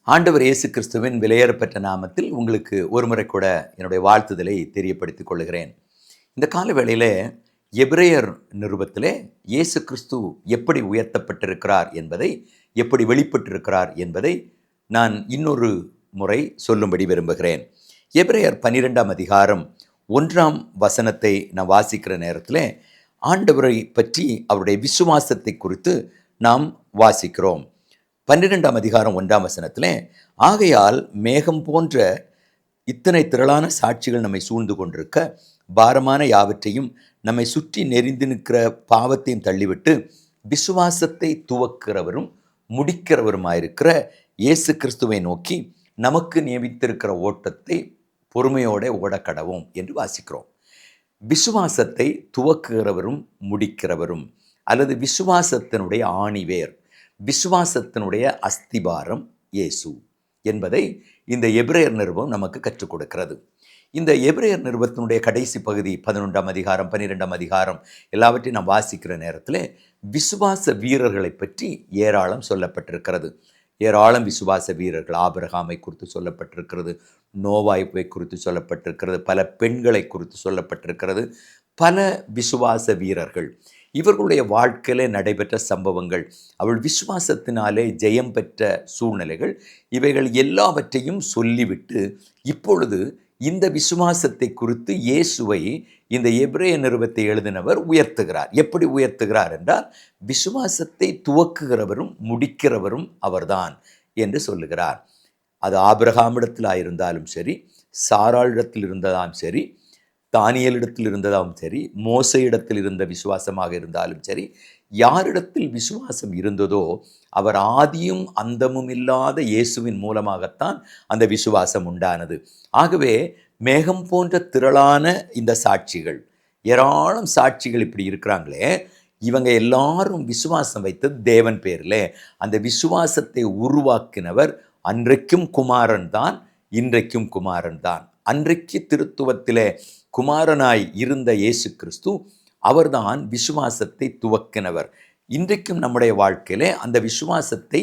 ஆண்டவர் இயேசு கிறிஸ்துவின் விலையேறப்பெற்ற நாமத்தில் உங்களுக்கு ஒருமுறை கூட என்னுடைய வாழ்த்துதலை தெரியப்படுத்திக் கொள்கிறேன். இந்த கால வேளையிலே எபிரேயர் நிருபத்திலே இயேசு கிறிஸ்து எப்படி உயர்த்தப்பட்டிருக்கிறார் என்பதை, எப்படி வெளிப்பட்டிருக்கிறார் என்பதை நான் இன்னொரு முறை சொல்லும்படி விரும்புகிறேன். எபிரேயர் 12ஆம் அதிகாரம் 1ஆம் வசனத்தை நான் வாசிக்கிற நேரத்தில் ஆண்டவரை பற்றி அவருடைய விசுவாசத்தை குறித்து நாம் வாசிக்கிறோம். 12ஆம் அதிகாரம் 1ஆம் வசனத்தில், ஆகையால் மேகம் போன்ற இத்தனை திரளான சாட்சிகள் நம்மை சூழ்ந்து கொண்டிருக்க, பாரமான யாவற்றையும் நம்மை சுற்றி நெறிந்து நிற்கிற பாவத்தையும் தள்ளிவிட்டு விசுவாசத்தை துவக்கிறவரும் முடிக்கிறவருமாயிருக்கிற இயேசு கிறிஸ்துவை நோக்கி நமக்கு நியமித்திருக்கிற ஓட்டத்தை பொறுமையோட ஓடக்கடவும் என்று வாசிக்கிறோம். விசுவாசத்தை துவக்குகிறவரும் முடிக்கிறவரும், அல்லது விசுவாசத்தினுடைய ஆணிவேர், விசுவாசத்தினுடைய அஸ்திபாரம் இயேசு என்பதை இந்த எபிரேயர் நிருபம் நமக்கு கற்றுக் கொடுக்கிறது. இந்த எபிரேயர் நிருபத்தினுடைய கடைசி பகுதி 11ஆம் அதிகாரம் 12ஆம் அதிகாரம் எல்லாவற்றையும் நாம் வாசிக்கிற நேரத்தில் விசுவாச வீரர்களை பற்றி ஏராளம் சொல்லப்பட்டிருக்கிறது. ஏராளம் விசுவாச வீரர்கள், ஆபிரகாமை குறித்து சொல்லப்பட்டிருக்கிறது, நோவாய்ப்பை குறித்து சொல்லப்பட்டிருக்கிறது, பல பெண்களை குறித்து சொல்லப்பட்டிருக்கிறது. பல விசுவாச வீரர்கள், இவர்களுடைய வாழ்க்கையிலே நடைபெற்ற சம்பவங்கள், அவள் விசுவாசத்தினாலே ஜெயம் பெற்ற சூழ்நிலைகள், இவைகள் எல்லாவற்றையும் சொல்லிவிட்டு இப்பொழுது இந்த விசுவாசத்தை குறித்து இயேசுவை இந்த எபிரேய நிருபத்தை எழுதினவர் உயர்த்துகிறார். எப்படி உயர்த்துகிறார் என்றால், விசுவாசத்தை துவக்குகிறவரும் முடிக்கிறவரும் அவர்தான் என்று சொல்லுகிறார். அது ஆபிரகாமிடத்தில் இருந்தாலும் சரி, சாராளிடத்தில் இருந்ததாலும் சரி, தானியலிடத்தில் இருந்ததாலும் சரி, மோசையிடத்தில் இருந்த விசுவாசமாக இருந்தாலும் சரி, யாரிடத்தில் விசுவாசம் இருந்ததோ அவர் ஆதியும் அந்தமும் இல்லாத இயேசுவின் மூலமாகத்தான் அந்த விசுவாசம் உண்டானது. ஆகவே மேகம் போன்ற திரளான இந்த சாட்சிகள், ஏராளம் சாட்சிகள் இப்படி இருக்கிறாங்களே, இவங்க எல்லாரும் விசுவாசம் வைத்தது தேவன் பேரில். அந்த விசுவாசத்தை உருவாக்கினவர் அன்றைக்கும் குமாரன் தான், இன்றைக்கும் குமாரன் தான். அன்றைக்கு திருத்துவத்திலே குமாரனாய் இருந்த இயேசு கிறிஸ்து அவர்தான் விசுவாசத்தை துவக்கினவர். இன்றைக்கும் நம்முடைய வாழ்க்கையிலே அந்த விசுவாசத்தை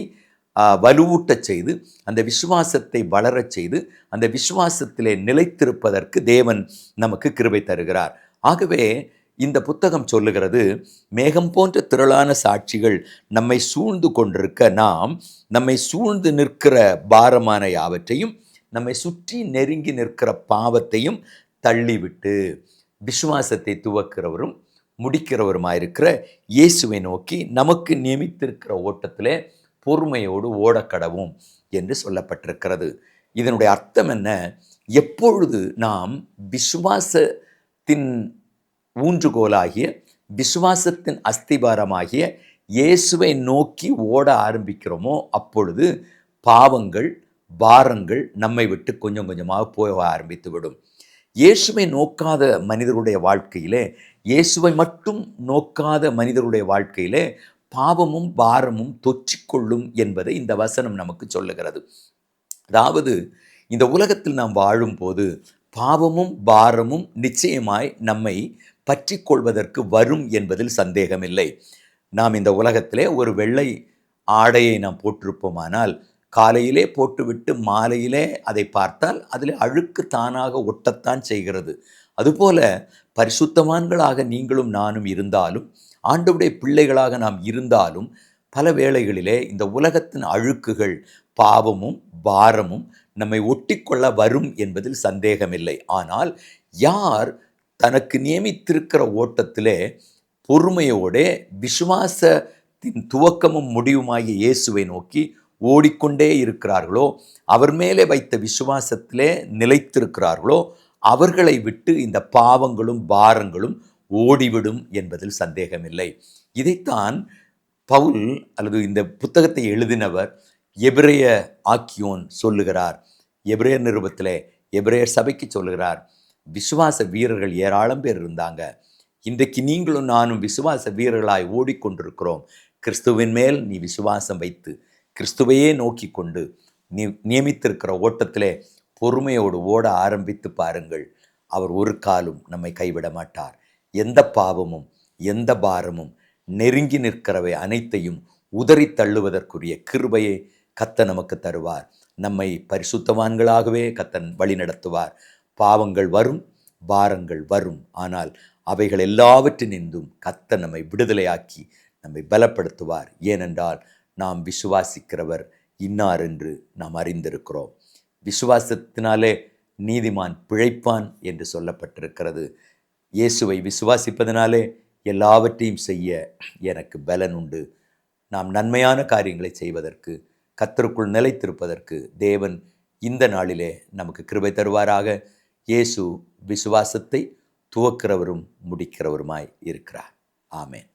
வலுவூட்டச் செய்து, அந்த விசுவாசத்தை வளரச் செய்து, அந்த விசுவாசத்திலே நிலைத்திருப்பதற்கு தேவன் நமக்கு கிருபை தருகிறார். ஆகவே இந்த புத்தகம் சொல்லுகிறது, மேகம் போன்ற திரளான சாட்சிகள் நம்மை சூழ்ந்து கொண்டிருக்க, நாம் நம்மை சூழ்ந்து நிற்கிற பாரமான யாவற்றையும், நம்மை சுற்றி நெருங்கி நிற்கிற பாவத்தையும் தள்ளிவிட்டு விசுவாசத்தை துவக்கிறவரும் முடிக்கிறவருமாயிருக்கிற இயேசுவை நோக்கி நமக்கு நியமித்திருக்கிற ஓட்டத்திலே பொறுமையோடு ஓடக்கடவும் என்று சொல்லப்பட்டிருக்கிறது. இதனுடைய அர்த்தம் என்ன? எப்பொழுது நாம் விசுவாசத்தின் ஊன்றுகோலாகிய, விசுவாசத்தின் அஸ்திபாரமாகிய இயேசுவை நோக்கி ஓட ஆரம்பிக்கிறோமோ, அப்பொழுது பாவங்கள், பாரங்கள் நம்மை விட்டு கொஞ்சம் கொஞ்சமாக போக ஆரம்பித்து விடும். இயேசுவை நோக்காத மனிதருடைய வாழ்க்கையிலே, இயேசுவை மட்டும் நோக்காத மனிதருடைய வாழ்க்கையிலே பாவமும் பாரமும் தொற்றிக்கொள்ளும் என்பதை இந்த வசனம் நமக்கு சொல்லுகிறது. அதாவது, இந்த உலகத்தில் நாம் வாழும்போது பாவமும் பாரமும் நிச்சயமாய் நம்மை பற்றி கொள்வதற்கு வரும் என்பதில் சந்தேகமில்லை. நாம் இந்த உலகத்திலே ஒரு வெள்ளை ஆடையை நாம் போட்டிருப்போமானால், காலையிலே போட்டுவிட்டு மாலையிலே அதை பார்த்தால் அதில் அழுக்கு தானாக ஒட்டத்தான் செய்கிறது. அதுபோல பரிசுத்தவான்களாக நீங்களும் நானும் இருந்தாலும், ஆண்டவருடைய பிள்ளைகளாக நாம் இருந்தாலும், பல வேளைகளிலே இந்த உலகத்தின் அழுக்குகள், பாவமும் பாரமும் நம்மை ஒட்டிக்கொள்ள வரும் என்பதில் சந்தேகமில்லை. ஆனால் யார் தனக்கு நியமித்திருக்கிற ஓட்டத்திலே பொறுமையோடு விசுவாசத்தின் துவக்கமும் முடிவுமாகிய இயேசுவை நோக்கி ஓடிக்கொண்டே இருக்கிறார்களோ, அவர் மேலே வைத்த விசுவாசத்திலே நிலைத்திருக்கிறார்களோ, அவர்களை விட்டு இந்த பாவங்களும் பாரங்களும் ஓடிவிடும் என்பதில் சந்தேகமில்லை. இதைத்தான் பவுல், அல்லது இந்த புத்தகத்தை எழுதினவர் எபிரேய ஆக்கியோன் சொல்லுகிறார். எபிரேயர் நிருபத்திலே எபிரேயர் சபைக்கு சொல்லுகிறார், விசுவாச வீரர்கள் ஏராளம் பேர் இருந்தாங்க. இன்றைக்கு நீங்களும் நானும் விசுவாச வீரர்களாய் ஓடிக்கொண்டிருக்கிறோம். கிறிஸ்துவின் மேல் நீ விசுவாசம் வைத்து கிறிஸ்துவையே நோக்கி கொண்டு நீ நியமித்திருக்கிற ஓட்டத்திலே பொறுமையோடு ஓட ஆரம்பித்து பாருங்கள். அவர் ஒரு காலும் நம்மை கைவிட மாட்டார். எந்த பாவமும் எந்த பாரமும் நெருங்கி நிற்கிறவை அனைத்தையும் உதறி தள்ளுவதற்குரிய கிருபையை கர்த்தர் நமக்கு தருவார். நம்மை பரிசுத்தவான்களாகவே கர்த்தர் வழி நடத்துவார். பாவங்கள் வரும், பாரங்கள் வரும். ஆனால் அவைகள் எல்லாவற்றினின்றும் கர்த்தர் நம்மை விடுதலையாக்கி நம்மை பலப்படுத்துவார். ஏனென்றால் நாம் விசுவாசிக்கிறவர் இன்னார் என்று நாம் அறிந்திருக்கிறோம். விசுவாசத்தினாலே நீதிமான் பிழைப்பான் என்று சொல்லப்பட்டிருக்கிறது. இயேசுவை விசுவாசிப்பதனாலே எல்லாவற்றையும் செய்ய எனக்கு பலன் உண்டு. நாம் நன்மையான காரியங்களை செய்வதற்கு, கர்த்தருக்குள் நிலைத்திருப்பதற்கு தேவன் இந்த நாளிலே நமக்கு கிருபை தருவாராக. இயேசு விசுவாசத்தை துவக்கிறவரும் முடிக்கிறவருமாய் இருக்கிறார். ஆமென்.